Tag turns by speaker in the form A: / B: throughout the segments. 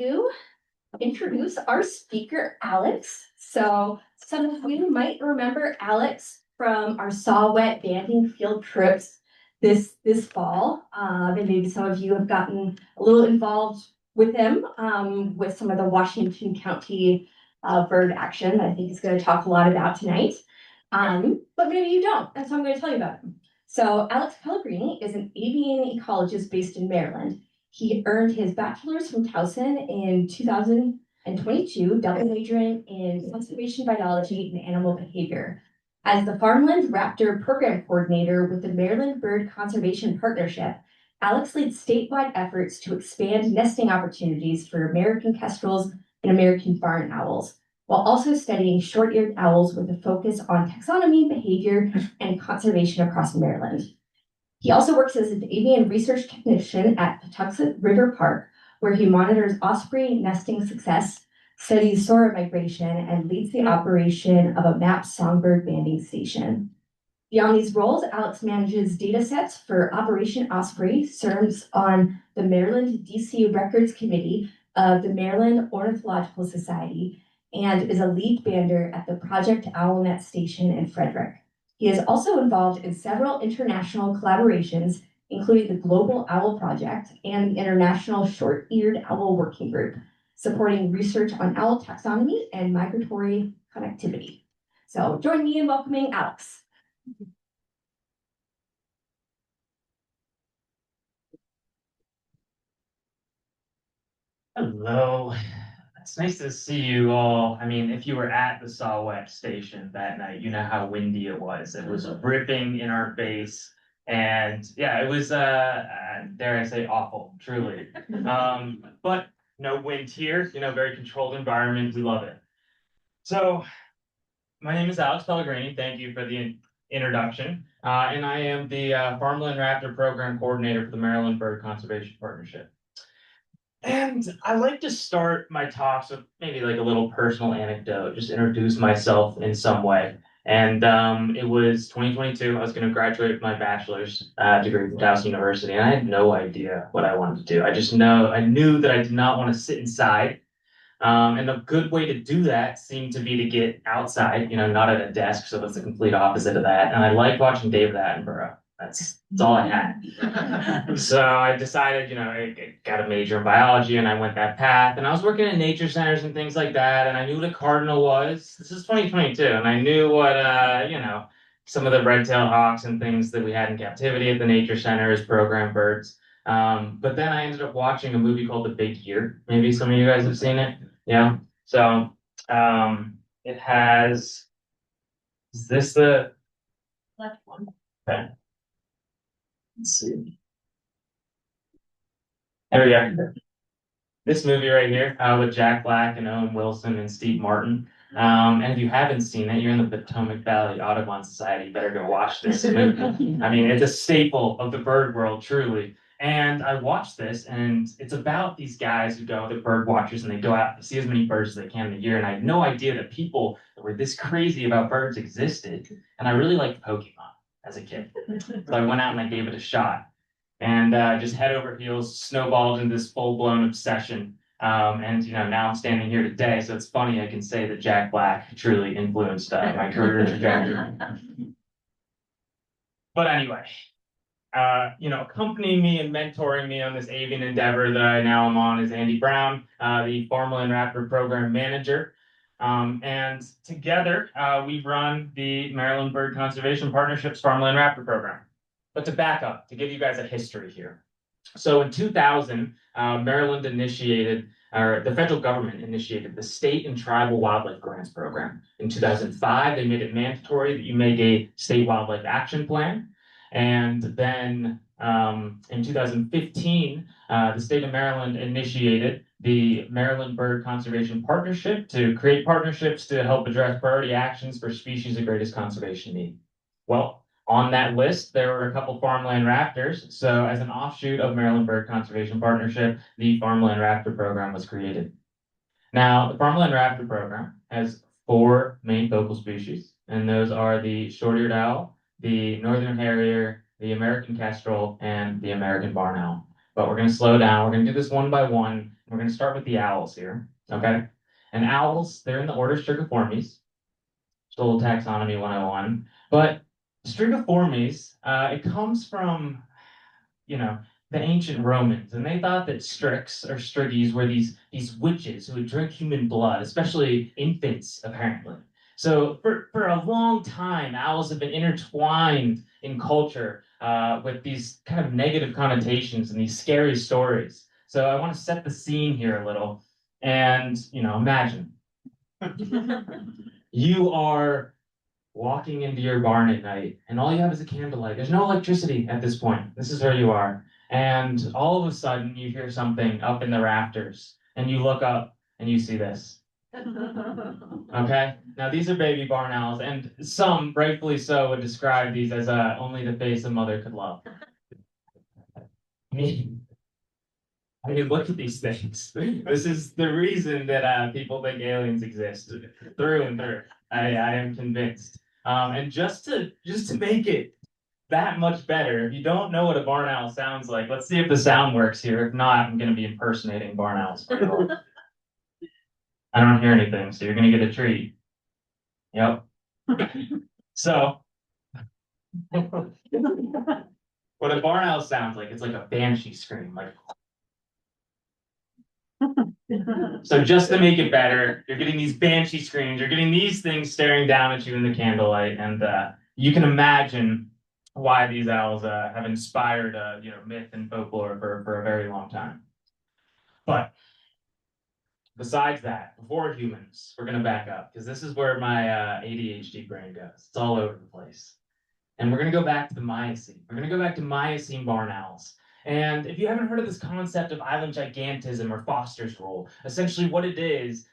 A: to introduce our speaker, Alex. So some of you might remember Alex from our saw wet banding field trips this fall. And maybe some of you have gotten a little involved with him with some of the Washington County bird action that I think he's going to talk a lot about tonight. But maybe you don't, and so I'm going to tell you about him. So Alex Pellegrini is an avian ecologist based in Maryland. He earned his bachelor's from Towson in 2022, double majoring in conservation biology and animal behavior. As the Farmland Raptor Program Coordinator with the Maryland Bird Conservation Partnership, Alex leads statewide efforts to expand nesting opportunities for American kestrels and American barn owls, while also studying short-eared owls with a focus on taxonomy, behavior, and conservation across Maryland. He also works as an avian research technician at Patuxent River Park, where he monitors osprey nesting success, studies soarer migration, and leads the operation of a mapped songbird banding station. Beyond these roles, Alex manages data sets for Operation Osprey, serves on the Maryland DC Records Committee of the Maryland Ornithological Society, and is a lead bander at the Project Owlnet Station in Frederick. He is also involved in several international collaborations, including the Global Owl Project and the International Short-Eared Owl Working Group, supporting research on owl taxonomy and migratory connectivity. So join me in welcoming Alex.
B: Hello. It's nice to see you all. I mean, if you were at the Sawwet station that night, you know how windy it was. It was ripping in our face. And yeah, it was, dare I say, awful, truly. But no wind here, very controlled environment. We love it. So my name is Alex Pellegrini. Thank you for the introduction. And I am the Farmland Raptor Program Coordinator for the Maryland Bird Conservation Partnership. And I like to start my talks with maybe like a little personal anecdote, just introduce myself in some way. And it was 2022. I was going to graduate with my bachelor's degree from Towson University, and I had no idea what I wanted to do. I knew that I did not want to sit inside. And a good way to do that seemed to be to get outside, not at a desk. So that's the complete opposite of that. And I like watching David Attenborough. That's all I had. So I decided, I got a major in biology and I went that path. And I was working in nature centers and things like that. And I knew what a cardinal was. This is 2022. And I knew what, some of the red-tailed hawks and things that we had in captivity at the nature center as program birds. But then I ended up watching a movie called The Big Year. Maybe some of you guys have seen it. Yeah. So it has, is this the left one? Okay. Let's see. There we go. This movie right here with Jack Black and Owen Wilson and Steve Martin. And if you haven't seen it, you're in the Potomac Valley Audubon Society. You better go watch this movie. I mean, it's a staple of the bird world, truly. And I watched this, and it's about these guys who go, the bird watchers, and they go out and see as many birds as they can in a year. And I had no idea that people that were this crazy about birds existed. And I really liked Pokemon as a kid. So I went out and I gave it a shot. And just head over heels, snowballed into this full-blown obsession. And now I'm standing here today, so it's funny I can say that Jack Black truly influenced my career trajectory. But anyway, accompanying me and mentoring me on this avian endeavor that I now am on is Andy Brown, the Farmland Raptor Program Manager. And together, we run the Maryland Bird Conservation Partnership's Farmland Raptor Program. But to back up, to give you guys a history here. So in 2000, Maryland initiated, or the federal government initiated the State and Tribal Wildlife Grants Program. In 2005, they made it mandatory that you make a state wildlife action plan. And then in 2015, the state of Maryland initiated the Maryland Bird Conservation Partnership to create partnerships to help address priority actions for species of greatest conservation need. Well, on that list, there were a couple farmland raptors. So as an offshoot of Maryland Bird Conservation Partnership, the Farmland Raptor Program was created. Now, the Farmland Raptor Program has 4 main focal species, and those are the short-eared owl, the northern harrier, the American kestrel, and the American barn owl. but we're going to slow down. We're going to do this one by one. We're going to start with the owls here, okay? And owls, they're in the order Strigiformes. Just a little taxonomy 101. But Strigiformes, it comes from, you know, the ancient Romans, and they thought that Strix or Striges were these witches who would drink human blood, especially infants, apparently. So for a long time, owls have been intertwined in culture with these kind of negative connotations and these scary stories. So I want to set the scene here a little, and imagine you are walking into your barn at night, and all you have is a candlelight. There's no electricity at this point. This is where you are. And all of a sudden, you hear something up in the rafters, and you look up and you see this. Okay? Now, these are baby barn owls, and some, rightfully so, would describe these as only the face a mother could love. Me. I mean, look at these things. This is the reason that people think aliens exist, through and through. I am convinced. And just to make it that much better, if you don't know what a barn owl sounds like, let's see if the sound works here. If not, I'm going to be impersonating barn owls. I don't hear anything, so you're going to get a treat. Yep. So, what a barn owl sounds like, it's like a banshee scream, like. So just to make it better, you're getting these banshee screams, you're getting these things staring down at you in the candlelight, and you can imagine why these owls have inspired myth and folklore for a very long time. But besides that, before humans, we're going to back up, because this is where my ADHD brain goes. It's all over the place. And we're going to go back to the Miocene. We're going to go back to Miocene barn owls. And if you haven't heard of this concept of island gigantism or Foster's rule, essentially what it is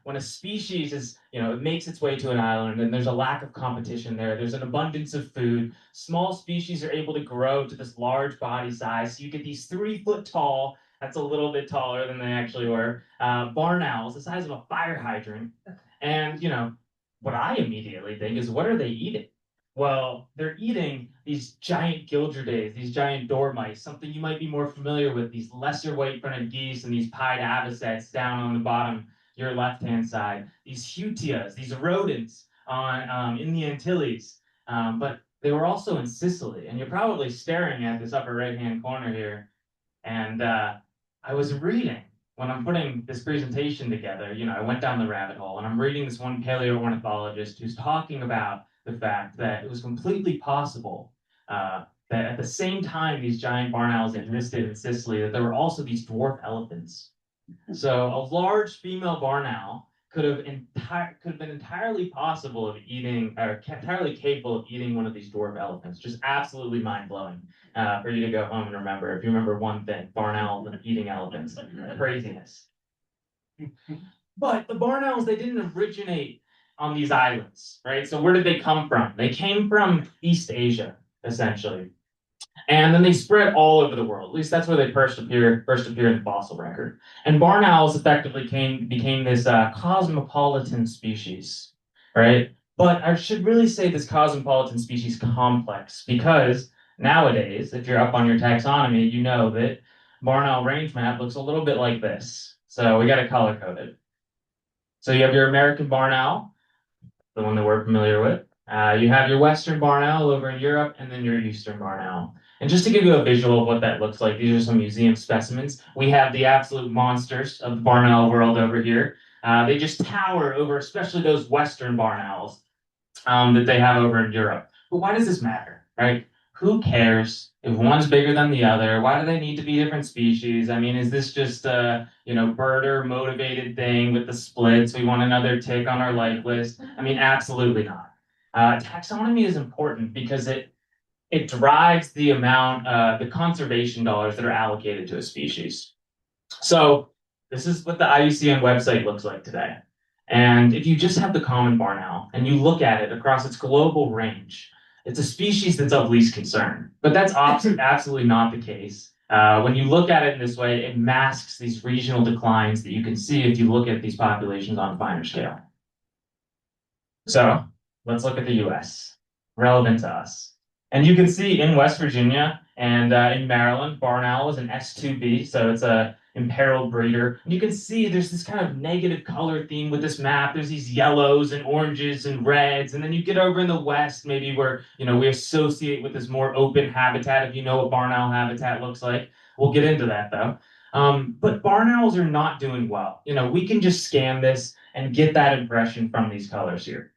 B: when a species it makes its way to an island and there's a lack of competition there, there's an abundance of food, small species are able to grow to this large body size. So you get these 3-foot tall, that's a little bit taller than they actually were, barn owls, the size of a fire hydrant. And, what I immediately think is, what are they eating? Well, they're eating these giant gildridaes, these giant dormice, something you might be more familiar with, these lesser white-fronted geese and these pied avocets down on the bottom, your left-hand side, these hutias, these rodents in the Antilles. But they were also in Sicily, and you're probably staring at this upper right-hand corner here. And I was reading, when I'm putting this presentation together, I went down the rabbit hole, and I'm reading this one paleoornithologist who's talking about the fact that it was completely possible that at the same time these giant barn owls existed in Sicily, that there were also these dwarf elephants. So a large female barn owl could have been entirely possible of eating, or entirely capable of eating one of these dwarf elephants. Just absolutely mind-blowing for you to go home and remember. If you remember one thing, barn owls and eating elephants. Craziness. But the barn owls, they didn't originate on these islands, right? So where did they come from? They came from East Asia, essentially. And then they spread all over the world. At least that's where they first appear in the fossil record. And barn owls effectively became this cosmopolitan species, right? But I should really say this cosmopolitan species complex, because nowadays, if you're up on your taxonomy, you know that barn owl range map looks a little bit like this. So we got to color code it. So you have your American barn owl, the one that we're familiar with. You have your Western barn owl over in Europe, and then your Eastern barn owl. And just to give you a visual of what that looks like, these are some museum specimens. We have the absolute monsters of the barn owl world over here. They just tower over, especially those Western barn owls that they have over in Europe. But why does this matter, right? Who cares if one's bigger than the other? Why do they need to be different species? I mean, is this just a birder motivated thing with the splits? We want another tick on our like list. I mean, absolutely not. Taxonomy is important because it drives the amount, the conservation dollars that are allocated to a species. So this is what the IUCN website looks like today. And if you just have the common barn owl and you look at it across its global range, it's a species that's of least concern. But that's absolutely not the case. When you look at it in this way, it masks these regional declines that you can see if you look at these populations on a finer scale. So let's look at the US, relevant to us. And you can see in West Virginia and in Maryland, barn owl is an S2B, so it's a imperiled breeder. And you can see there's this kind of negative color theme with this map. There's these yellows and oranges and reds, and then you get over in the West, maybe where we associate with this more open habitat. If you know what barn owl habitat looks like, we'll get into that though. But barn owls are not doing well. We can just scan this and get that impression from these colors here.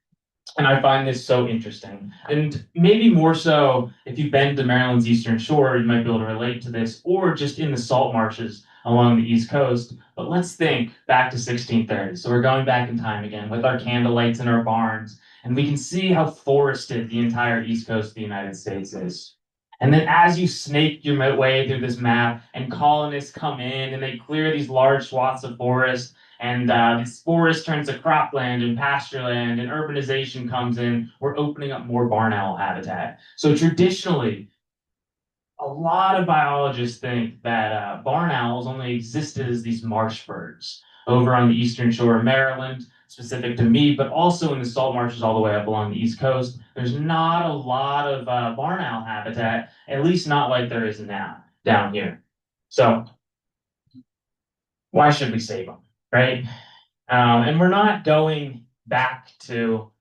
B: And I find this so interesting. And maybe more so, if you've been to Maryland's Eastern Shore, you might be able to relate to this, or just in the salt marshes along the East Coast. But let's think back to 1630. So we're going back in time again with our candle lights in our barns, and we can see how forested the entire East Coast of the United States is. And then as you snake your way through this map, and colonists come in and they clear these large swaths of forest, and this forest turns to cropland and pasture land, and urbanization comes in, we're opening up more barn owl habitat. So traditionally, a lot of biologists think that barn owls only existed as these marsh birds over on the eastern shore of Maryland, specific to me, but also in the salt marshes all the way up along the East Coast. There's not a lot of barn owl habitat, at least not like there is now down here. So why should we save them, right? And we're not going back to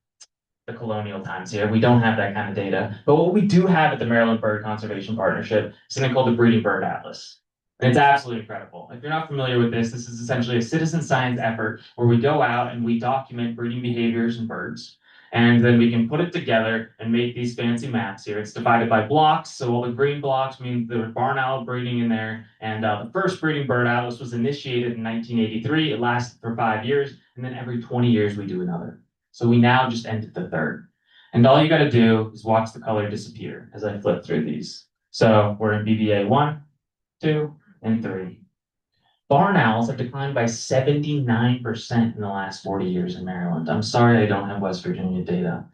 B: the colonial times here. We don't have that kind of data. But what we do have at the Maryland Bird Conservation Partnership is something called the Breeding Bird Atlas. And it's absolutely incredible. If you're not familiar with this is essentially a citizen science effort where we go out and we document breeding behaviors in birds. And then we can put it together and make these fancy maps here. It's divided by blocks. So all the green blocks mean there's barn owl breeding in there. And the first breeding bird atlas was initiated in 1983. It lasted for 5 years. And then every 20 years, we do another. So we now just ended the third. And all you got to do is watch the color disappear as I flip through these. So we're in BBA 1, 2, and 3. Barn owls have declined by 79% in the last 40 years in Maryland. I'm sorry I don't have West Virginia data,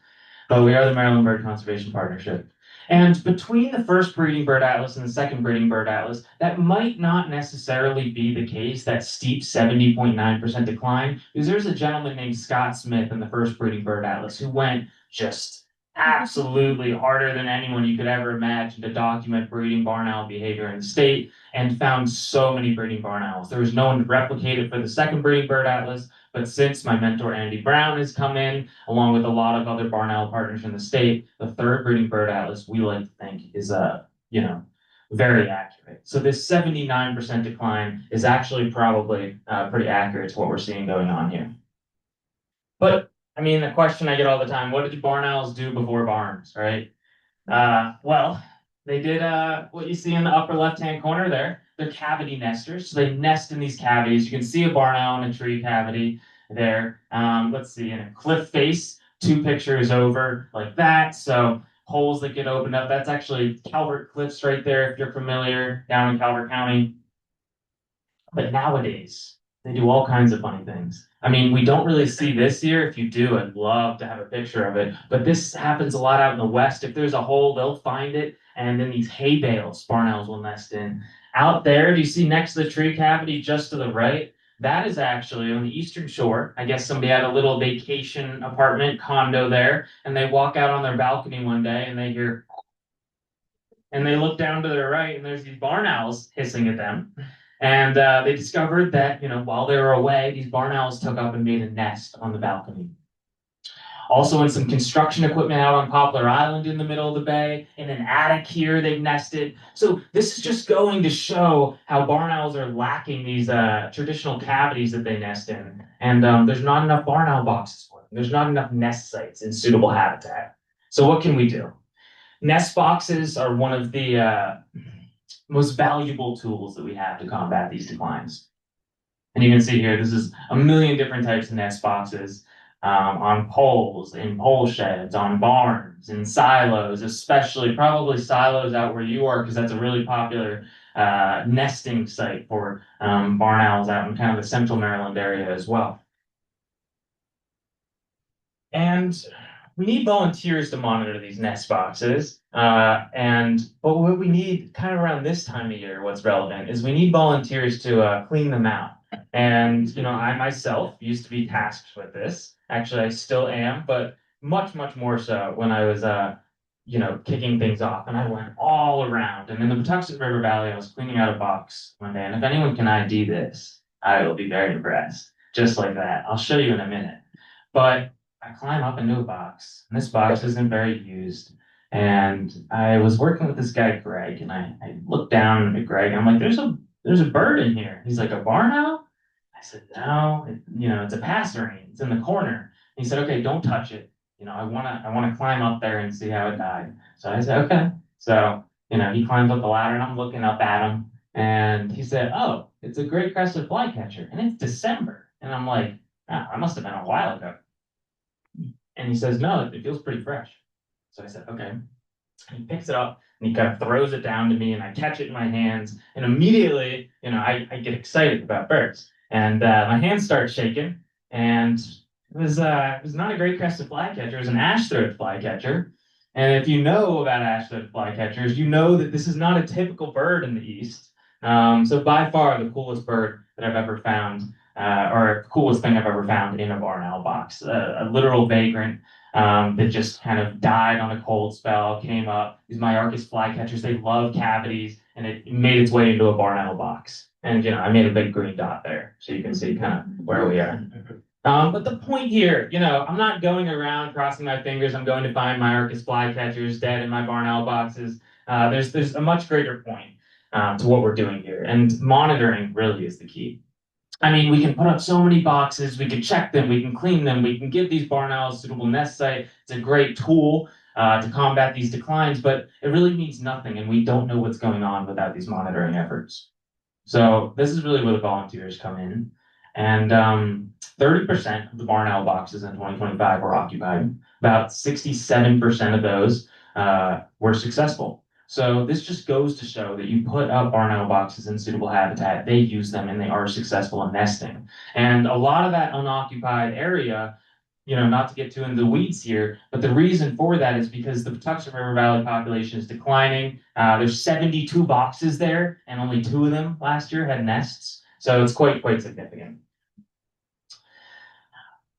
B: but we are the Maryland Bird Conservation Partnership. And between the first breeding bird atlas and the second breeding bird atlas, that might not necessarily be the case, that steep 70.9% decline, because there's a gentleman named Scott Smith in the first breeding bird atlas who went just absolutely harder than anyone you could ever imagine to document breeding barn owl behavior in the state and found so many breeding barn owls. There was no one to replicate it for the second breeding bird atlas, but since my mentor Andy Brown has come in, along with a lot of other barn owl partners in the state, the third breeding bird atlas we like to think is very accurate. So this 79% decline is actually probably pretty accurate to what we're seeing going on here. But I mean, the question I get all the time: what did barn owls do before barns, right? Well, they did what you see in the upper left-hand corner there. They're cavity nesters, so they nest in these cavities. You can see a barn owl in a tree cavity there. Let's see, in a cliff face, 2 pictures over like that. So holes that get opened up. That's actually Calvert Cliffs right there, if you're familiar, down in Calvert County. But nowadays, they do all kinds of funny things. I mean, we don't really see this here. If you do, I'd love to have a picture of it. But this happens a lot out in the West. If there's a hole, they'll find it. And then these hay bales, barn owls will nest in. Out there, do you see next to the tree cavity just to the right? That is actually on the Eastern Shore. I guess somebody had a little vacation apartment condo there, and they walk out on their balcony one day and they hear, and they look down to their right, and there's these barn owls hissing at them. And they discovered that, while they were away, these barn owls took up and made a nest on the balcony. Also in some construction equipment out on Poplar Island in the middle of the bay, in an attic here, they've nested. So this is just going to show how barn owls are lacking these traditional cavities that they nest in. And there's not enough barn owl boxes for them. There's not enough nest sites in suitable habitat. So what can we do? Nest boxes are one of the most valuable tools that we have to combat these declines. And you can see here, this is a million different types of nest boxes on poles, in pole sheds, on barns, in silos, especially probably silos out where you are, because that's a really popular nesting site for barn owls out in kind of the central Maryland area as well. And we need volunteers to monitor these nest boxes. But what we need kind of around this time of year, what's relevant, is we need volunteers to clean them out. And, I myself used to be tasked with this. Actually, I still am, but much, much more so when I was kicking things off. And I went all around. And in the Patuxent River Valley, I was cleaning out a box one day. And if anyone can ID this, I will be very impressed. Just like that. I'll show you in a minute. But I climb up into a box, and this box isn't very used. And I was working with this guy, Greg, and I looked down at Greg, and I'm like, there's a bird in here. He's like, a barn owl? I said, no, it's a passerine. It's in the corner. And he said, okay, don't touch it. I wanna climb up there and see how it died. So I said, okay. So, he climbs up the ladder and I'm looking up at him. And he said, oh, it's a great crested flycatcher. And it's December. And I'm like, oh, that must have been a while ago. And he says, no, it feels pretty fresh. So I said, okay. And he picks it up and he kind of throws it down to me and I catch it in my hands. And immediately, I get excited about birds. And my hands start shaking. And it was not a great crested flycatcher. It was an ash-throated flycatcher. And if you know about ash-throated flycatchers, you know that this is not a typical bird in the East. So by far the coolest bird that I've ever found, or coolest thing I've ever found in a barn owl box. A literal vagrant that just kind of died on a cold spell, came up. These Myarchus flycatchers, they love cavities, and it made its way into a barn owl box. And I made a big green dot there, so you can see kind of where we are. But the point here, I'm not going around crossing my fingers. I'm going to find Myarchus flycatchers dead in my barn owl boxes. There's a much greater point to what we're doing here, and monitoring really is the key. I mean, we can put up so many boxes, we can check them, we can clean them, we can give these barn owls a suitable nest site. It's a great tool to combat these declines, but it really means nothing, and we don't know what's going on without these monitoring efforts. So this is really where the volunteers come in. And 30% of the barn owl boxes in 2025 were occupied. About 67% of those were successful. So this just goes to show that you put up barn owl boxes in suitable habitat, they use them, and they are successful in nesting. And a lot of that unoccupied area, not to get too into the weeds here, but the reason for that is because the Patuxent River Valley population is declining. There's 72 boxes there, and only 2 of them last year had nests. So it's quite significant.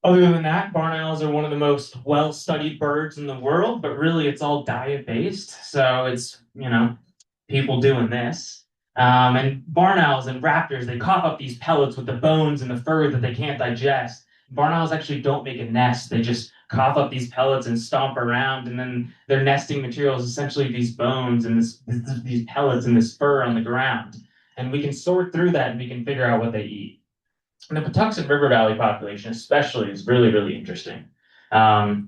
B: Other than that, barn owls are one of the most well-studied birds in the world, but really it's all diet-based. So it's, people doing this. And barn owls and raptors, they cough up these pellets with the bones and the fur that they can't digest. Barn owls actually don't make a nest. They just cough up these pellets and stomp around, and then their nesting material is essentially these bones and these pellets and this fur on the ground. And we can sort through that and we can figure out what they eat. And the Patuxent River Valley population especially is really interesting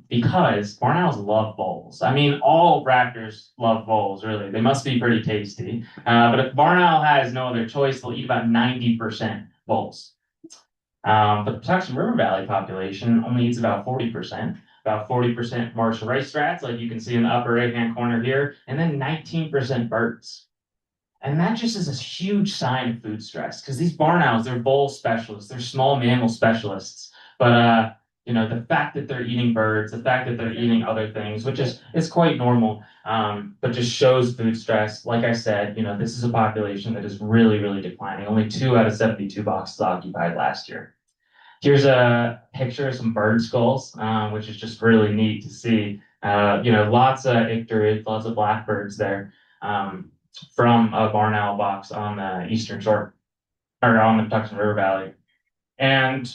B: because barn owls love voles. I mean, all raptors love voles, really. They must be pretty tasty. But if barn owl has no other choice, they'll eat about 90% voles. But the Towson River Valley population only eats about 40%. About 40% marsh rice rats, like you can see in the upper right-hand corner here, and then 19% birds. And that just is a huge sign of food stress, because these barn owls, they're vole specialists, they're small mammal specialists. But the fact that they're eating birds, the fact that they're eating other things, which is quite normal, but just shows food stress. Like I said, this is a population that is really declining. Only 2 out of 72 boxes occupied last year. Here's a picture of some bird skulls, which is just really neat to see. Lots of icterids, lots of blackbirds there. From a barn owl box on the eastern shore, or on the Towson River Valley. And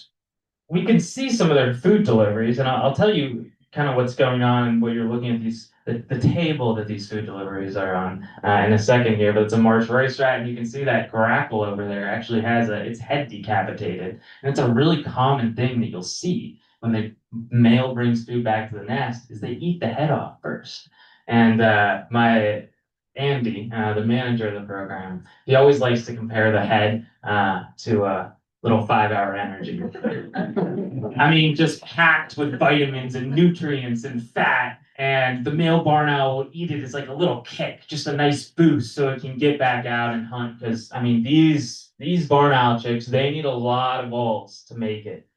B: we can see some of their food deliveries, and I'll tell you kind of what's going on and what you're looking at the table that these food deliveries are on in a second here, but it's a marsh rice rat, and you can see that grackle over there actually has its head decapitated. And it's a really common thing that you'll see when the male brings food back to the nest, is they eat the head off first. And my Andy, the manager of the program, he always likes to compare the head to a little 5-hour energy. I mean, just packed with vitamins and nutrients and fat. And the male barn owl will eat it as like a little kick, just a nice boost so it can get back out and hunt. Because, I mean, these barn owl chicks, they need a lot of voles to make it.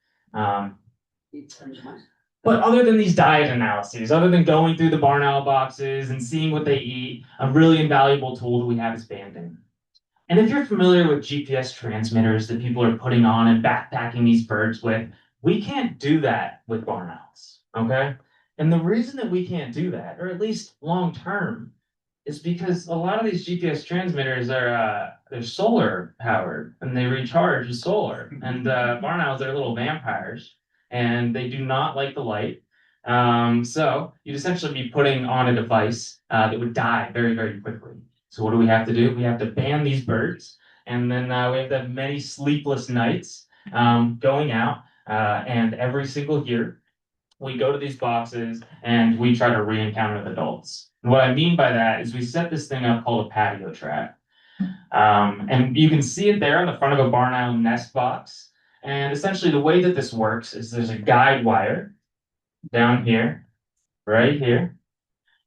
B: But other than these diet analyses, other than going through the barn owl boxes and seeing what they eat, a really invaluable tool that we have is banding. And if you're familiar with GPS transmitters that people are putting on and backpacking these birds with, we can't do that with barn owls, okay? And the reason that we can't do that, or at least long term, is because a lot of these GPS transmitters are they're solar powered and they recharge with solar. And barn owls are little vampires, and they do not like the light. So you'd essentially be putting on a device that would die very, very quickly. So what do we have to do? We have to ban these birds, and then we have to have many sleepless nights going out, and every single year we go to these boxes and we try to re-encounter the adults. And what I mean by that is we set this thing up called a patio trap. And you can see it there on the front of a barn owl nest box. And essentially the way that this works is there's a guide wire down here, right here.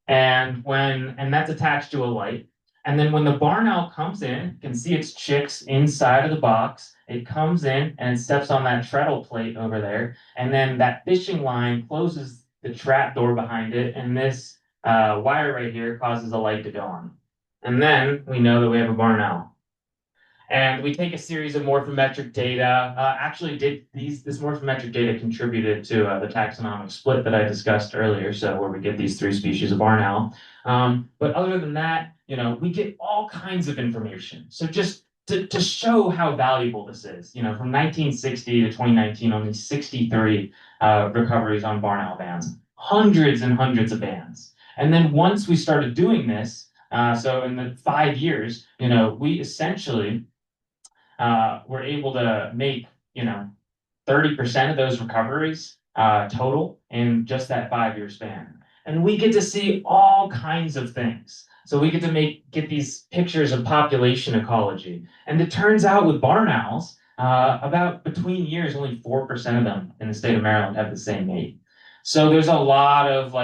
B: And that's attached to a light. And then when the barn owl comes in, you can see its chicks inside of the box. It comes in and it steps on that treadle plate over there. And then that fishing line closes the trap door behind it. And this wire right here causes a light to go on. And then we know that we have a barn owl. And we take a series of morphometric data. This morphometric data contributed to the taxonomic split that I discussed earlier, so where we get these three species of barn owl. But other than that, we get all kinds of information. So just to show how valuable this is, from 1960 to 2019, only 63 recoveries on barn owl bands, hundreds and hundreds of bands. And then once we started doing this, so in the 5 years, we essentially we're able to make, 30% of those recoveries total in just that 5 year span. And we get to see all kinds of things. So we get to get these pictures of population ecology. And it turns out with barn owls, about between years, only 4% of them in the state of Maryland have the same mate. So there's a lot of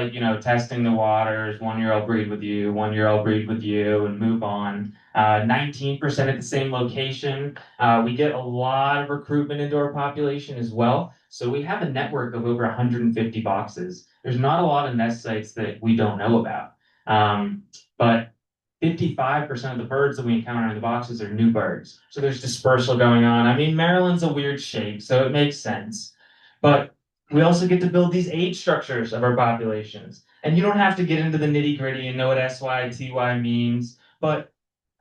B: testing the waters, 1 year I'll breed with you, 1 year I'll breed with you, and move on. 19% at the same location. We get a lot of recruitment into our population as well. So we have a network of over 150 boxes. There's not a lot of nest sites that we don't know about. But 55% of the birds that we encounter in the boxes are new birds. So there's dispersal going on. I mean, Maryland's a weird shape, so it makes sense. But we also get to build these age structures of our populations. And you don't have to get into the nitty gritty and know what SYTY means. But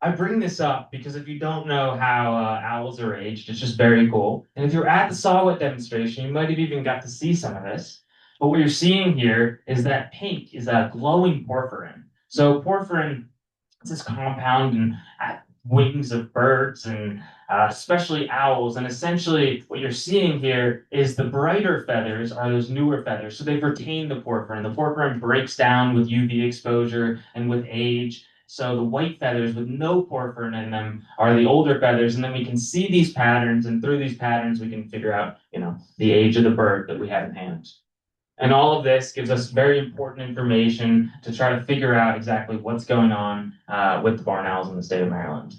B: I bring this up because if you don't know how owls are aged, it's just very cool. And if you're at the Sawwet demonstration, you might have even got to see some of this. But what you're seeing here is that pink is a glowing porphyrin. So porphyrin is this compound in wings of birds and especially owls. And essentially what you're seeing here is the brighter feathers are those newer feathers. So they've retained the porphyrin. The porphyrin breaks down with UV exposure and with age. So the white feathers with no porphyrin in them are the older feathers. And then we can see these patterns. And through these patterns, we can figure out, the age of the bird that we have in hand. And all of this gives us very important information to try to figure out exactly what's going on with the barn owls in the state of Maryland.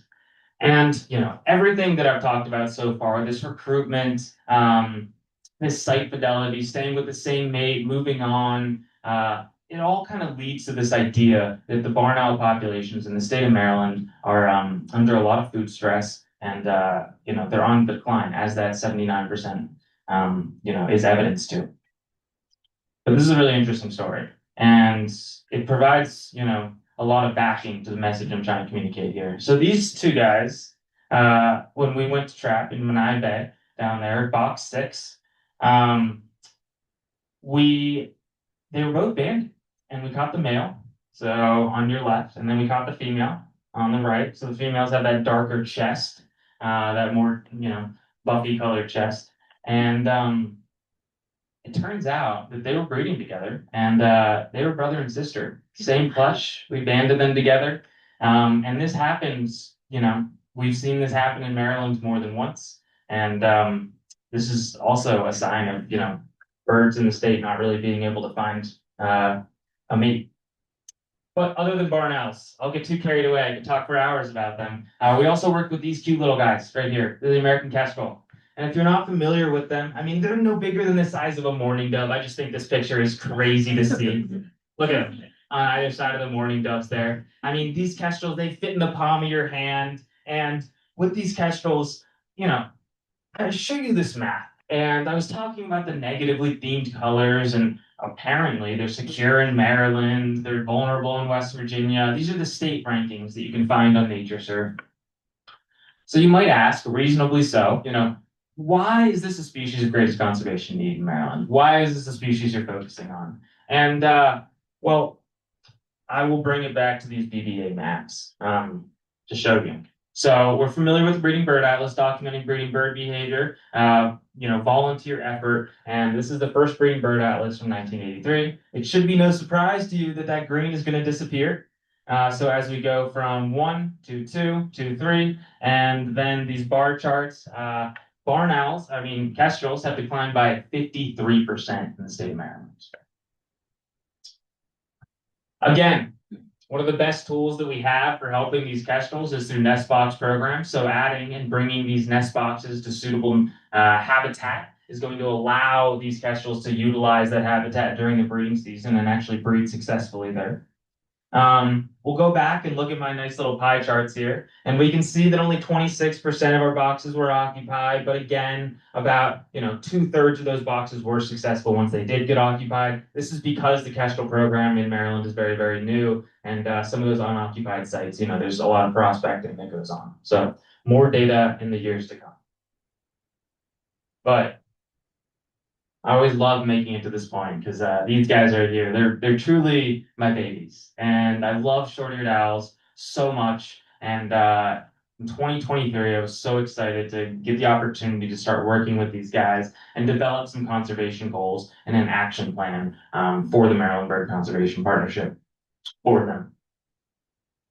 B: And, everything that I've talked about so far, this recruitment, this site fidelity, staying with the same mate, moving on, it all kind of leads to this idea that the barn owl populations in the state of Maryland are under a lot of food stress and, they're on decline, as that 79%, is evidence to. But this is a really interesting story, and it provides, a lot of backing to the message I'm trying to communicate here. So these two guys, when we went to trap in Menai Bay down there, box 6, they were both banded, and we caught the male, so on your left, and then we caught the female on the right. So the females have that darker chest, that more, buffy colored chest, and it turns out that they were breeding together, and they were brother and sister. Same plush. We banded them together. And this happens, we've seen this happen in Maryland more than once. And this is also a sign of, birds in the state not really being able to find a mate. But other than barn owls, I'll get too carried away. I could talk for hours about them. We also work with these cute little guys right here, the American Kestrel. And if you're not familiar with them, I mean, they're no bigger than the size of a mourning dove. I just think this picture is crazy to see. Look at them on either side of the mourning doves there. I mean, these kestrels, they fit in the palm of your hand. And with these kestrels, I show you this math. And I was talking about the negatively themed colors, and apparently they're secure in Maryland, they're vulnerable in West Virginia. These are the state rankings that you can find on NatureServe. So you might ask, reasonably so, why is this a species of greatest conservation need in Maryland? Why is this a species you're focusing on? And well, I will bring it back to these BBA maps to show you. So we're familiar with the Breeding Bird Atlas documenting breeding bird behavior, volunteer effort, and this is the first Breeding Bird Atlas from 1983. It should be no surprise to you that that green is going to disappear. So as we go from 1 to 2 to 3, and then these bar charts, barn owls, kestrels have declined by 53% in the state of Maryland. Again, one of the best tools that we have for helping these kestrels is through nest box programs. So adding and bringing these nest boxes to suitable habitat is going to allow these kestrels to utilize that habitat during the breeding season and actually breed successfully there. We'll go back and look at my nice little pie charts here, and we can see that only 26% of our boxes were occupied, but again, about 2/3 of those boxes were successful once they did get occupied. This is because the Kestrel program in Maryland is very, very new, and some of those unoccupied sites, there's a lot of prospecting that goes on. So more data in the years to come. But I always love making it to this point because these guys right here, they're truly my babies. And I love short-eared owls so much. And in 2023, I was so excited to get the opportunity to start working with these guys and develop some conservation goals and an action plan for the Maryland Bird Conservation Partnership for them.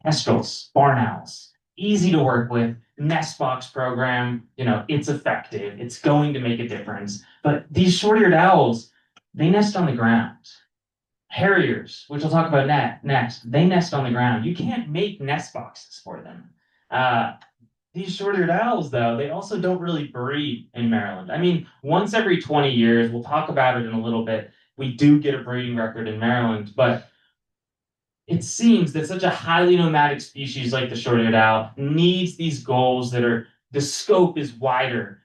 B: Kestrels, barn owls, easy to work with, nest box program, it's effective, it's going to make a difference. But these short-eared owls, they nest on the ground. Harriers, which we'll talk about next, they nest on the ground. You can't make nest boxes for them. These short-eared owls, though, they also don't really breed in Maryland. Once every 20 years, we'll talk about it in a little bit, we do get a breeding record in Maryland, but it seems that such a highly nomadic species like the short-eared owl needs these goals the scope is wider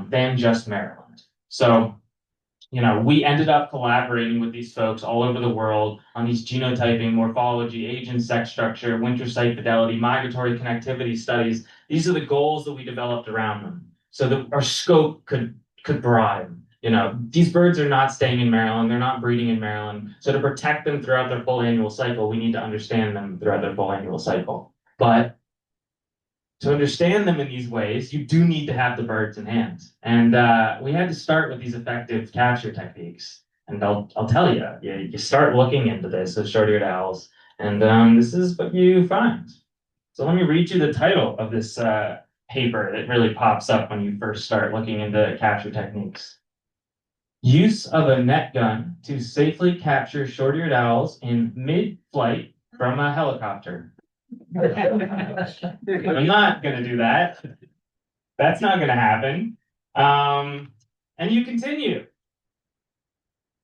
B: than just Maryland. So, we ended up collaborating with these folks all over the world on these genotyping, morphology, age and sex structure, winter site fidelity, migratory connectivity studies. These are the goals that we developed around them so that our scope could broaden. These birds are not staying in Maryland. They're not breeding in Maryland. So to protect them throughout their full annual cycle, we need to understand them throughout their full annual cycle. But to understand them in these ways, you do need to have the birds in hand. And we had to start with these effective capture techniques. And I'll tell you, you start looking into this with short-eared owls, and this is what you find. So let me read you the title of this paper that really pops up when you first start looking into capture techniques. Use of a net gun to safely capture short-eared owls in mid-flight from a helicopter. I'm not going to do that. That's not going to happen. And you continue.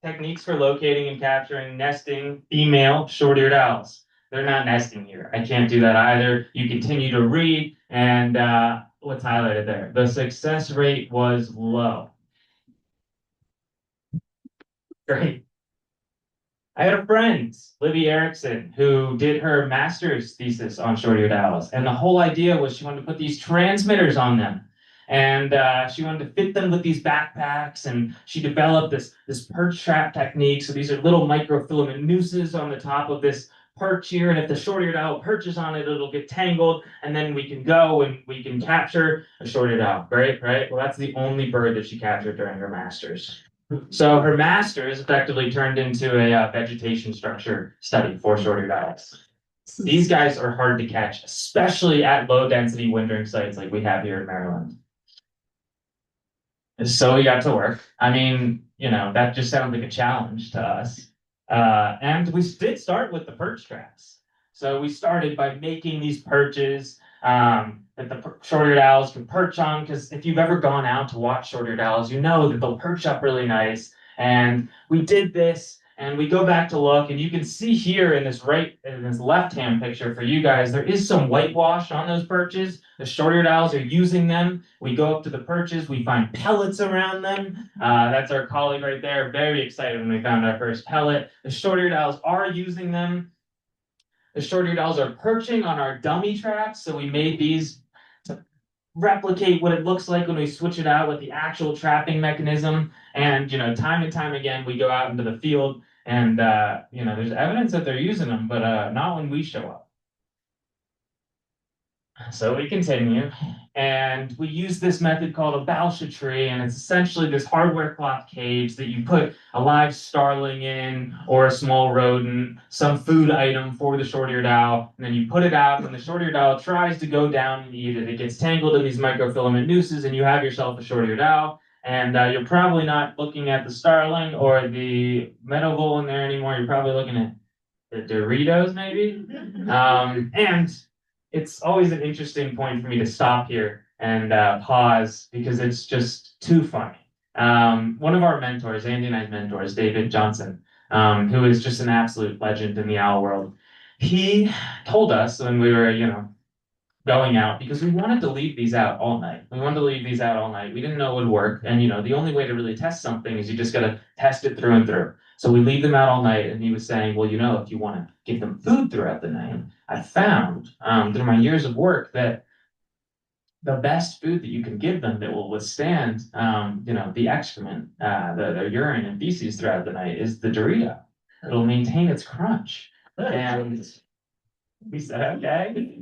B: Techniques for locating and capturing nesting female short-eared owls. They're not nesting here. I can't do that either. You continue to read, and what's highlighted there? The success rate was low. Great. I had a friend, Libby Erickson, who did her master's thesis on short-eared owls. And the whole idea was she wanted to put these transmitters on them. And she wanted to fit them with these backpacks. And she developed this perch trap technique. So these are little microfilament nooses on the top of this perch here. And if the short-eared owl perches on it, it'll get tangled. And then we can go and we can capture a short-eared owl. Great, right? Well, that's the only bird that she captured during her master's. So her master's effectively turned into a vegetation structure study for short-eared owls. These guys are hard to catch, especially at low-density wintering sites like we have here in Maryland. And so we got to work. That just sounds like a challenge to us. And we did start with the perch traps. So we started by making these perches that the short-eared owls can perch on, because if you've ever gone out to watch short-eared owls, you know that they'll perch up really nice. And we did this, And we go back to look, and you can see here in this left-hand picture for you guys, there is some whitewash on those perches. The short-eared owls are using them. We go up to the perches, we find pellets around them. That's our colleague right there, very excited when we found our first pellet. The short-eared owls are using them. The short-eared owls are perching on our dummy traps, so we made these to replicate what it looks like when we switch it out with the actual trapping mechanism. And time and time again, we go out into the field, and there's evidence that they're using them, but not when we show up. So we continue, and we use this method called a balchetry, and it's essentially this hardware cloth cage that you put a live starling in, or a small rodent, some food item for the short-eared owl, and then you put it out, and the short-eared owl tries to go down and eat it. It gets tangled in these microfilament nooses, and you have yourself a short-eared owl. And you're probably not looking at the starling or the meadow vole in there anymore. You're probably looking at the Doritos, maybe. And it's always an interesting point for me to stop here and pause because it's just too funny. One of our mentors, Andy and I's mentors, David Johnson, who is just an absolute legend in the owl world, he told us when we were, going out, because we wanted to leave these out all night. We wanted to leave these out all night. We didn't know it would work. And, the only way to really test something is you just got to test it through and through. So we leave them out all night. And he was saying, well, if you want to give them food throughout the night, I found through my years of work that the best food that you can give them that will withstand, the excrement, the urine and feces throughout the night is the Dorito. It'll maintain its crunch. And we said, okay.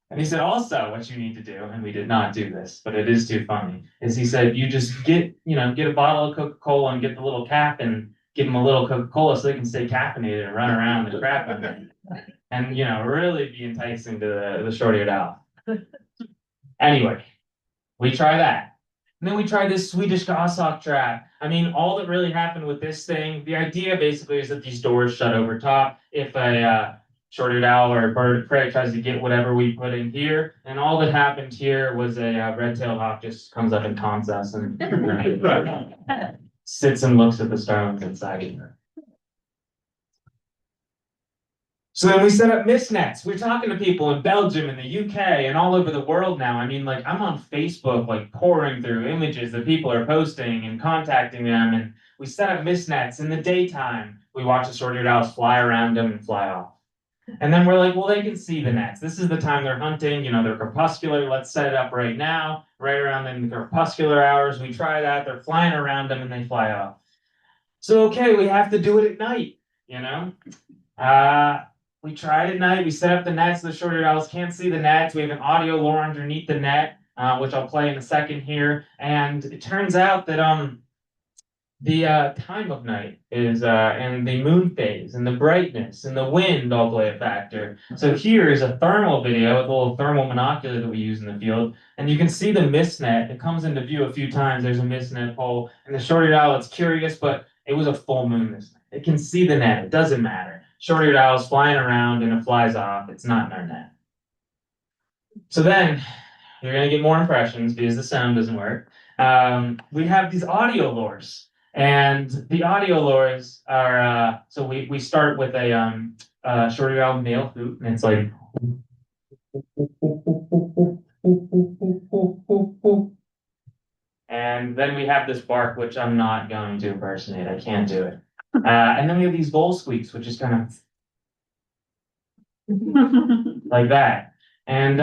B: And he said, also, what you need to do, and we did not do this, but it is too funny, is he said, you just get a bottle of Coca-Cola and get the little cap and give them a little Coca-Cola so they can stay caffeinated and run around the crap on them. And, really be enticing to the short-eared owl. Anyway, we try that. And then we try this Swedish goshawk trap. I mean, all that really happened with this thing, the idea basically is that these doors shut over top. If a short-eared owl or a bird of prey tries to get whatever we put in here, and all that happened here was a red-tailed hawk just comes up and taunts us and sits and looks at the starlings inside of her. So then we set up mist nets. We're talking to people in Belgium and the UK and all over the world now. I mean, I'm on Facebook, pouring through images that people are posting and contacting them. And we set up mist nets in the daytime. We watch the short-eared owls fly around them and fly off. And then we're like, well, they can see the nets. This is the time they're hunting. They're crepuscular. Let's set it up right now, right around in the crepuscular hours. We try that. They're flying around them and they fly off. So, okay, we have to do it at night, We tried at night. We set up the nets. The short-eared owls can't see the nets. We have an audio lure underneath the net, which I'll play in a second here. And it turns out that the time of night is and the moon phase and the brightness and the wind all play a factor. So here is a thermal video with a little thermal monocular that we use in the field, and you can see the mist net. It comes into view a few times. There's a mist net pole, and the short-eared owl, it's curious, but it was a full moon mist net. It can see the net. It doesn't matter. Short-eared owl's flying around and it flies off. It's not in our net. So then you're going to get more impressions because the sound doesn't work. We have these audio lures. And the audio lures are, so we start with a short-eared owl male hoot, and it's like, and then we have this bark, which I'm not going to impersonate. I can't do it. And then we have these vole squeaks, which is kind of like that. And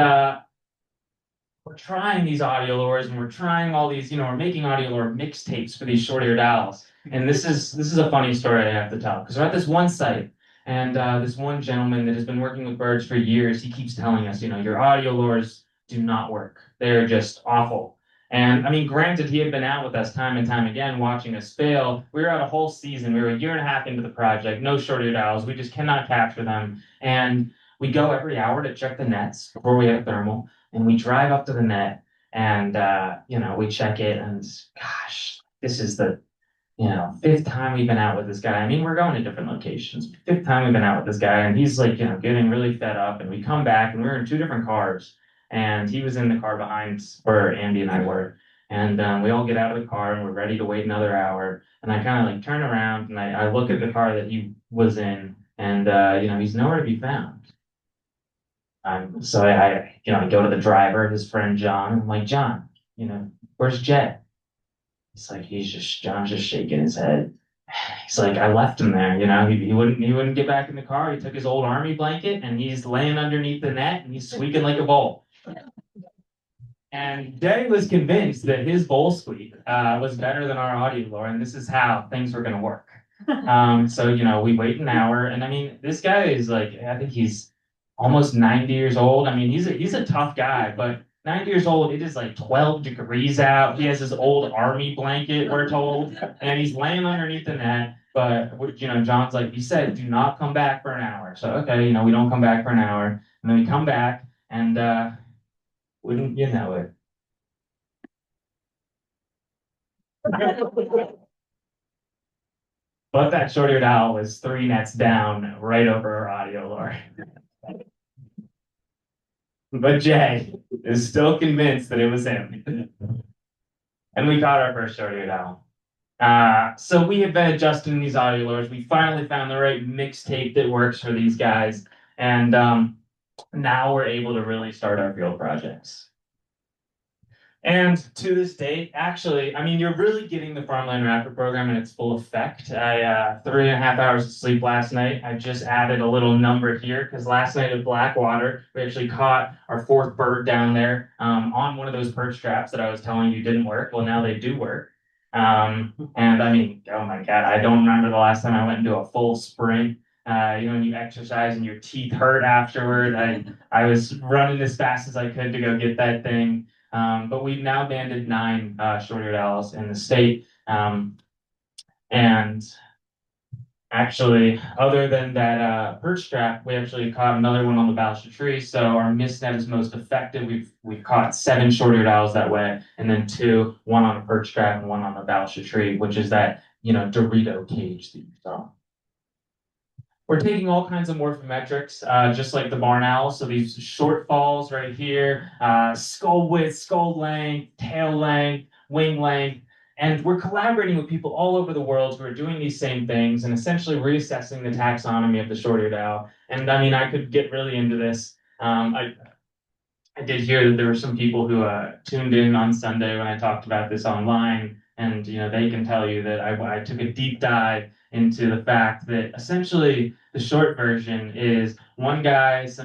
B: we're trying these audio lures, and we're trying all these, we're making audio lure mixtapes for these short-eared owls. And this is a funny story I have to tell, because we're at this one site, and this one gentleman that has been working with birds for years, he keeps telling us, your audio lures do not work. They're just awful. And I mean, granted, he had been out with us time and time again, watching us fail. We were out a whole season. We were a year and a half into the project, no short-eared owls. We just cannot capture them. And we go every hour to check the nets before we have thermal. And we drive up to the net and, we check it. And gosh, this is the, fifth time we've been out with this guy. I mean, we're going to different locations. Fifth time we've been out with this guy. And he's getting really fed up. And we come back and we're in two different cars. And he was in the car behind where Andy and I were. And we all get out of the car and we're ready to wait another hour. And I kind of like turn around and I look at the car that he was in, and he's nowhere to be found. So I go to the driver, his friend John. I'm like, John, where's Jet? It's like John's just shaking his head. He's like, I left him there. He wouldn't get back in the car. He took his old army blanket and he's laying underneath the net and he's squeaking like a bull. And Jay was convinced that his bull squeak was better than our audio lore, and this is how things were going to work. So we wait an hour, and I mean, this guy is like, I think he's almost 90 years old. I mean, he's a tough guy, but 90 years old, it is like 12 degrees out. He has his old army blanket, we're told, and he's laying underneath the net. But John's like, he said, do not come back for an hour. So okay, we don't come back for an hour, and then we come back, and wouldn't you know it? But that short-eared owl was 3 nets down right over our audio lore. But Jay is still convinced that it was him. And we caught our first short-eared owl. So we have been adjusting these audio lures. We finally found the right mixtape that works for these guys. And now we're able to really start our field projects. And to this date, actually, I mean, you're really getting the Farmland Raptor program in its full effect. I 3.5 hours of sleep last night. I just added a little number here because last night at Blackwater, we actually caught our 4th bird down there on one of those perch traps that I was telling you didn't work. Well, now they do work. And I mean, oh my God, I don't remember the last time I went into a full sprint. When you exercise and your teeth hurt afterward. I was running as fast as I could to go get that thing. But we've now banded 9 short-eared owls in the state. And actually, other than that perch trap, we actually caught another one on the baluster tree. So our mist net is most effective. We've caught 7 short-eared owls that way, and then 2, one on a perch trap and one on the baluster tree, which is that Dorito cage that you saw. We're taking all kinds of morphometrics, just like the barn owl. So these short falls right here, skull width, skull length, tail length, wing length. And we're collaborating with people all over the world who are doing these same things and essentially reassessing the taxonomy of the short-eared owl. And I mean, I could get really into this. I did hear that there were some people who tuned in on Sunday when I talked about this online. And they can tell you that I took a deep dive into the fact that essentially the short version is some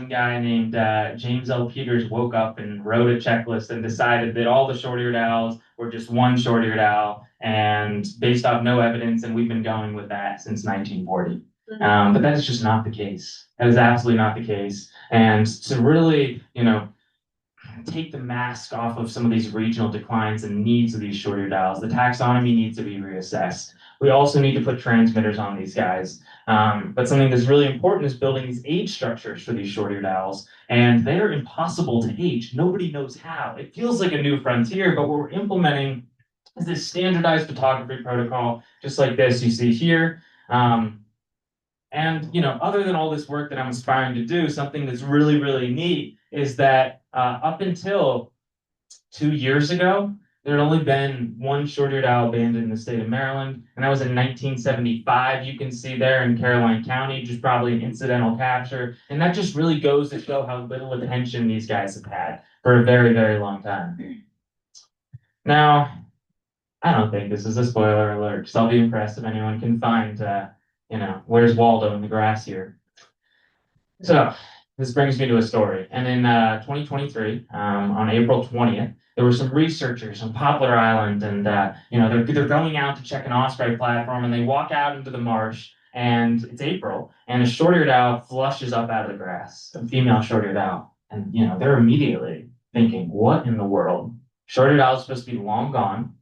B: guy named James L. Peters woke up and wrote a checklist and decided that all the short-eared owls were just one short-eared owl, and based off no evidence, and we've been going with that since 1940. But that is just not the case. That is absolutely not the case. And to really, take the mask off of some of these regional declines and needs of these short-eared owls, the taxonomy needs to be reassessed. We also need to put transmitters on these guys. But something that's really important is building these age structures for these short-eared owls. And they are impossible to age. Nobody knows how. It feels like a new frontier, but what we're implementing is this standardized photography protocol, just like this you see here. And other than all this work that I'm aspiring to do, something that's really, really neat is that up until 2 years ago, there had only been one short-eared owl banded in the state of Maryland, and that was in 1975. You can see there in Caroline County, just probably an incidental capture, and that just really goes to show how little attention these guys have had for a very, very long time. Now, I don't think this is a spoiler alert, because I'll be impressed if anyone can find, where's Waldo in the grass here. So, this brings me to a story. And in 2023, on April 20th, there were some researchers on Poplar Island, and they're going out to check an osprey platform, and they walk out into the marsh, and it's April, and a short-eared owl flushes up out of the grass, a female short-eared owl. And they're immediately thinking, what in the world? Short-eared owl is supposed to be long gone,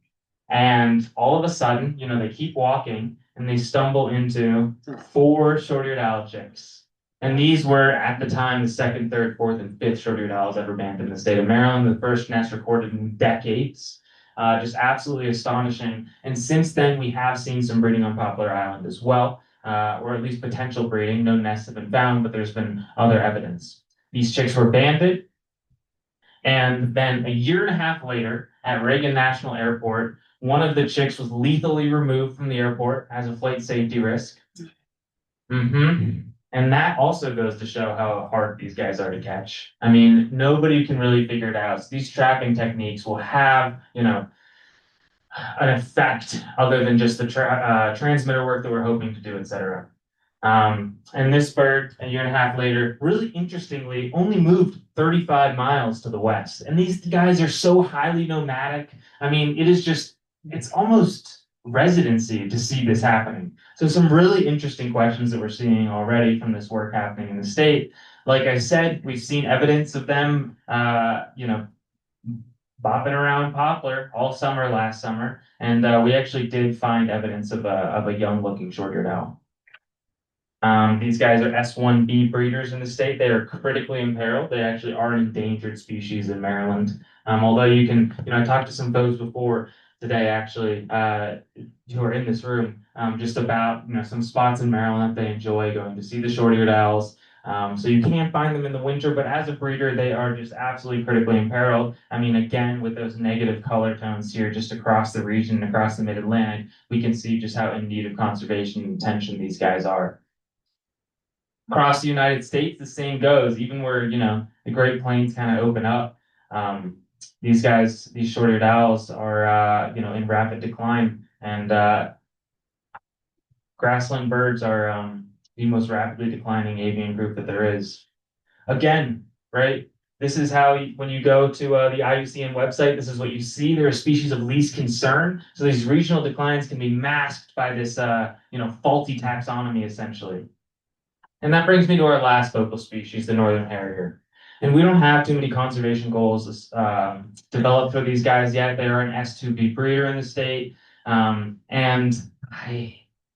B: and all of a sudden, they keep walking, and they stumble into 4 short-eared owl chicks. And these were, at the time, the 2nd, 3rd, 4th, and 5th short-eared owls ever banded in the state of Maryland. The first nest recorded in decades. Just absolutely astonishing. And since then, we have seen some breeding on Poplar Island as well, or at least potential breeding. No nests have been found, but there's been other evidence. These chicks were banded. And then a year and a half later, at Reagan National Airport, one of the chicks was lethally removed from the airport as a flight safety risk. And that also goes to show how hard these guys are to catch. I mean, nobody can really figure it out. So these trapping techniques will have, an effect other than just the transmitter work that we're hoping to do, etc. And this bird, a year and a half later, really interestingly, only moved 35 miles to the west. And these guys are so highly nomadic. I mean, it's almost residency to see this happening. So some really interesting questions that we're seeing already from this work happening in the state. Like I said, we've seen evidence of them, bopping around poplar all summer last summer, and we actually did find evidence of a young looking short-eared owl. These guys are S1B breeders in the state. They are critically imperiled. They actually are an endangered species in Maryland. Although I talked to some folks before today, actually, who are in this room, just about, some spots in Maryland that they enjoy going to see the short-eared owls. So you can't find them in the winter, but as a breeder, they are just absolutely critically imperiled. I mean, again, with those negative color tones here, just across the region, across the mid-Atlantic, we can see just how in need of conservation and attention these guys are. Across the United States, the same goes. Even where, the Great Plains kind of open up, these short-eared owls are, in rapid decline. And grassland birds are the most rapidly declining avian group that there is. Again, right? This is how, when you go to the IUCN website, this is what you see. They're a species of least concern. So these regional declines can be masked by this, faulty taxonomy, essentially. And that brings me to our last focal species, the northern harrier. And we don't have too many conservation goals developed for these guys yet. They are an S2B breeder in the state.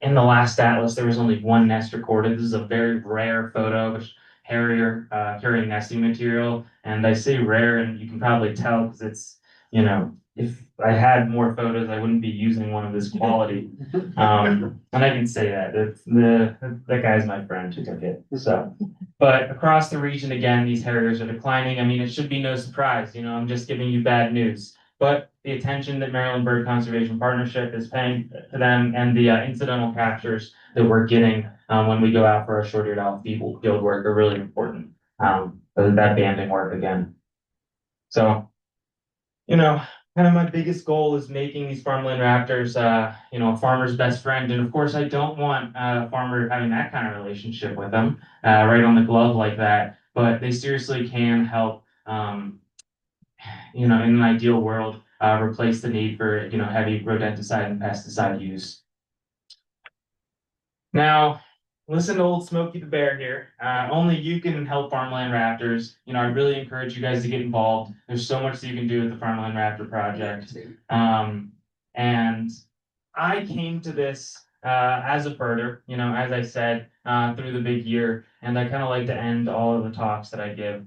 B: In the last atlas, there was only one nest recorded. This is a very rare photo of a harrier carrying nesting material. And I say rare, and you can probably tell because it's, if I had more photos, I wouldn't be using one of this quality. And I can say that. That guy's my friend who took it. So, but across the region, again, these harriers are declining. I mean, it should be no surprise. I'm just giving you bad news. But the attention that Maryland Bird Conservation Partnership is paying to them and the incidental captures that we're getting when we go out for our short-eared owl field work are really important. That banding work again. So, kind of my biggest goal is making these farmland raptors, a farmer's best friend. And of course, I don't want a farmer having that kind of relationship with them, right on the glove like that. But they seriously can help, in an ideal world, replace the need for, heavy rodenticide and pesticide use. Now, listen to old Smokey the Bear here. Only you can help farmland raptors. I really encourage you guys to get involved. There's so much that you can do with the Farmland Raptor Project. And I came to this as a birder, as I said, through the big year. And I kind of like to end all of the talks that I give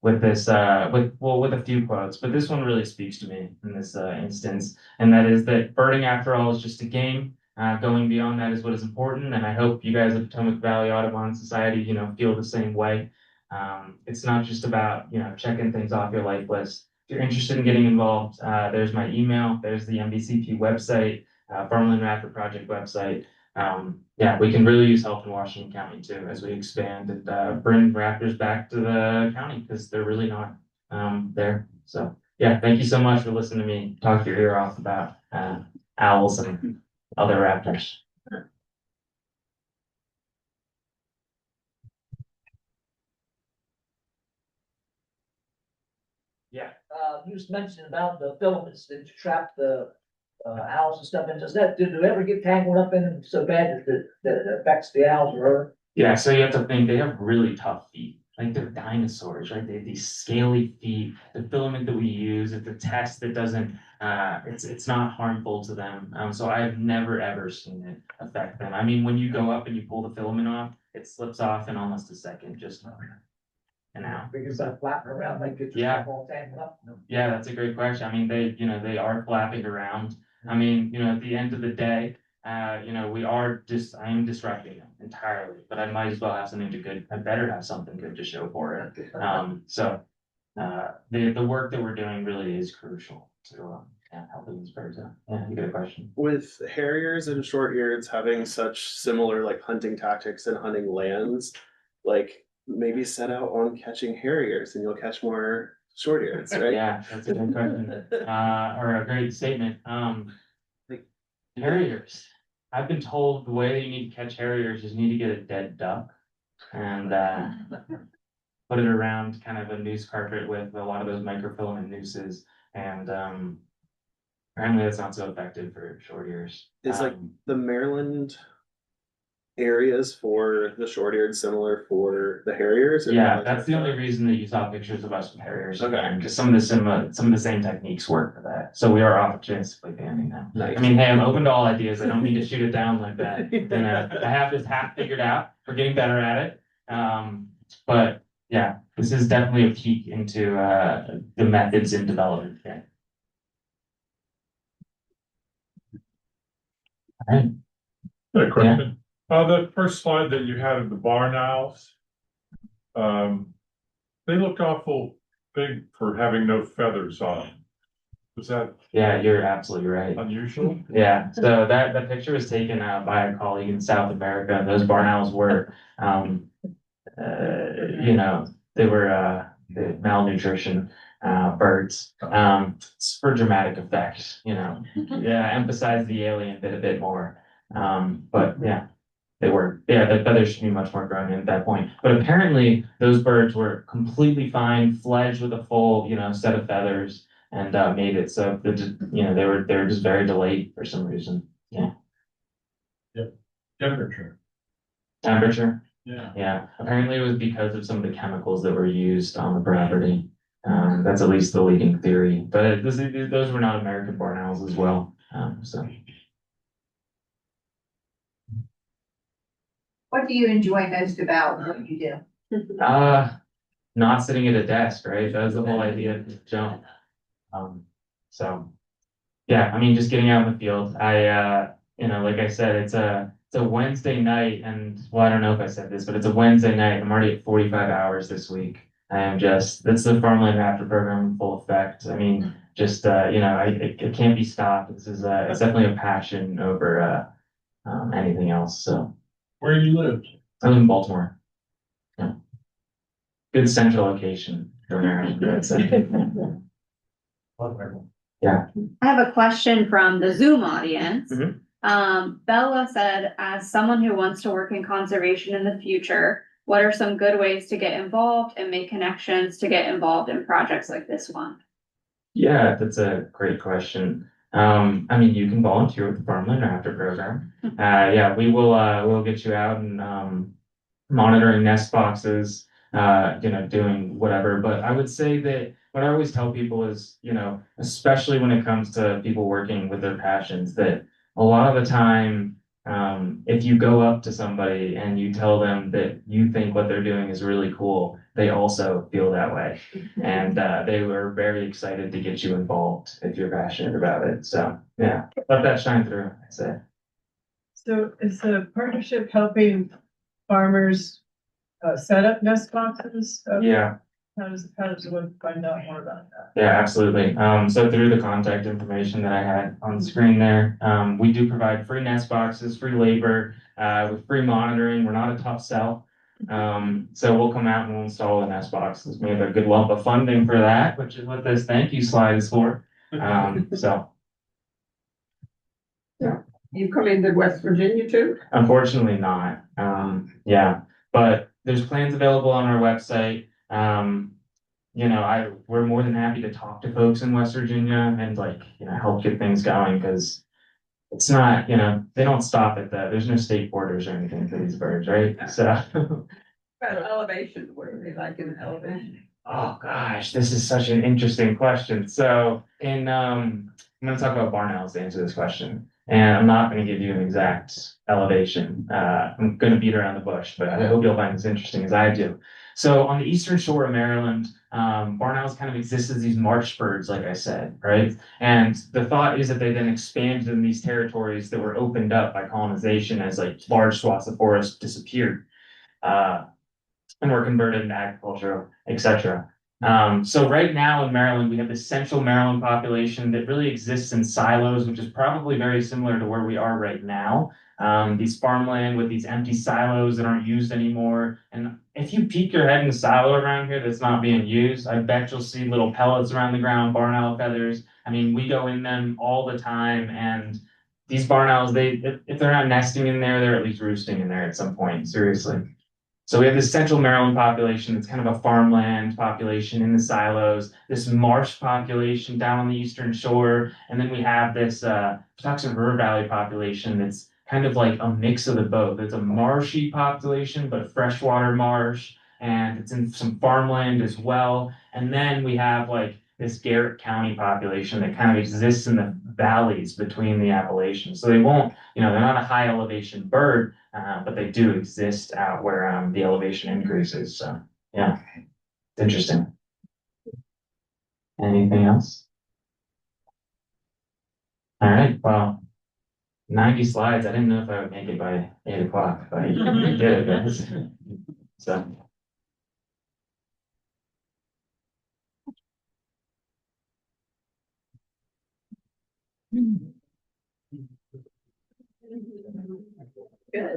B: with this, with a few quotes. But this one really speaks to me in this instance. And that is that birding, after all, is just a game. Going beyond that is what is important, and I hope you guys at Potomac Valley Audubon Society, feel the same way. It's not just about, checking things off your life list. If you're interested in getting involved, there's my email, there's the MVCP website, Farmland Raptor Project website. We can really use help in Washington County too as we expand and bring raptors back to the county because they're really not there. So thank you so much for listening to me talk your ear off about owls and other raptors. Yeah.
C: You just mentioned about the filaments that trap the owls and stuff, and do they ever get tangled up in them so bad that it affects the owls or her?
B: Yeah, so you have to think they have really tough feet. Like they're dinosaurs, right? They have these scaly feet. The filament that we use, it's a test that doesn't, it's not harmful to them. So I've never ever seen it affect them. I mean, when you go up and you pull the filament off, it slips off in almost a second, just an hour.
C: Because they're flapping around like it's all tangled up.
B: Yeah, that's a great question. I mean, they are flapping around. I mean, at the end of the day, I am disrupting them entirely, but I might as well have something I better have something good to show for it. So the work that we're doing really is crucial to helping these birds out. Yeah, you got a question?
D: With Harriers and short-eareds having such similar like hunting tactics and hunting lands, like maybe set out on catching Harriers and you'll catch more short-eareds, right?
B: Yeah, that's a good question, or a great statement. Harriers. I've been told the way that you need to catch harriers is you need to get a dead duck and put it around kind of a noose carpet with a lot of those microfilament nooses, and apparently that's not so effective for short ears.
D: Is like the Maryland areas for the short-eared similar for the Harriers? Or
B: Yeah,
D: not?
B: that's the only reason that you saw pictures of us with harriers.
D: Okay.
B: Because some of the same techniques work for that. So we are opportunistically banning them.
D: Nice.
B: I mean, hey, I'm open to all ideas. I don't mean to shoot it down like that. I have this half figured out. We're getting better at it. But yeah, this is definitely a peek into the methods in development. Yeah. All right.
E: A question. The first slide that you had of the barn owls, they look awful big for having no feathers on them. Is that
B: Yeah, you're absolutely right.
E: unusual?
B: Yeah, so that picture was taken by a colleague in South America, and those barn owls were, they were malnutrition birds, for dramatic effect, yeah, emphasize the alien bit a bit more. But yeah, the feathers should be much more grown in at that point. But apparently, those birds were completely fine, fledged with a full, set of feathers, and made it. So they were just very delayed for some reason. Yeah.
E: Yep. Temperature.
B: Temperature.
E: Yeah.
B: Yeah. Apparently, it was because of some of the chemicals that were used on the property. That's at least the leading theory. But those were not American barn owls as well. So.
F: What do you enjoy most about what you do?
B: Not sitting at a desk, right? That was the whole idea of the jump. So yeah, I mean, just getting out in the field. Like I said, it's a Wednesday night, and well, I don't know if I said this, but it's a Wednesday night. I'm already at 45 hours this week. That's the Farmland Raptor Program in full effect. I mean, just it can't be stopped. This is it's definitely a passion over anything else. So.
E: Where do you live?
B: I live in Baltimore. Yeah. Good central location for Maryland, I'd say. Yeah.
G: I have a question from the Zoom audience.
B: Mhm.
G: Bella said, as someone who wants to work in conservation in the future, what are some good ways to get involved and make connections to get involved in projects like this one?
B: Yeah, that's a great question. I mean, you can volunteer with the Farmland Raptor Program. Yeah, we'll get you out and monitoring nest boxes, doing whatever. But I would say that what I always tell people is, especially when it comes to people working with their passions, that a lot of the time, if you go up to somebody and you tell them that you think what they're doing is really cool, they also feel that way. And they were very excited to get you involved if you're passionate about it. So yeah, let that shine through, I'd say.
H: So is the partnership helping farmers set up nest boxes?
B: Yeah.
H: How does one find out more about that?
B: Yeah, absolutely. So through the contact information that I had on the screen there, we do provide free nest boxes, free labor, with free monitoring. We're not a tough sell. So we'll come out and we'll install the nest boxes. We have a good lump of funding for that, which is what this thank you slide is for. So. Yeah.
H: You come into West Virginia too?
B: Unfortunately not. Yeah, but there's plans available on our website. We're more than happy to talk to folks in West Virginia and help get things going, because it's not, they don't stop at there's no state borders or anything for these birds, right? So.
H: About elevation, what are they like in elevation?
B: Oh gosh, this is such an interesting question. So I'm going to talk about barn owls to answer this question. And I'm not going to give you an exact elevation. I'm going to beat around the bush, but I hope you'll find this interesting as I do. So on the eastern shore of Maryland, barn owls kind of exist as these marsh birds, like I said, right? And the thought is that they then expanded in these territories that were opened up by colonization as large swaths of forest disappeared and were converted into agriculture, etc. So right now in Maryland, we have the central Maryland population that really exists in silos, which is probably very similar to where we are right now. These farmland with these empty silos that aren't used anymore. And if you peek your head in a silo around here that's not being used, I bet you'll see little pellets around the ground, barn owl feathers. I mean, we go in them all the time, and these barn owls, if they're not nesting in there, they're at least roosting in there at some point, seriously. So we have this central Maryland population that's kind of a farmland population in the silos, this marsh population down on the eastern shore, and then we have this Towson River Valley population that's kind of like a mix of the both. It's a marshy population, but freshwater marsh, and it's in some farmland as well. And then we have like this Garrett County population that kind of exists in the valleys between the Appalachians. So they won't, they're not a high elevation bird, but they do exist out where the elevation increases. So yeah, it's interesting. Anything else? All right, well, 90 slides. I didn't know if I would make it by 8 o'clock, but I did it, guys. So.
H: Good.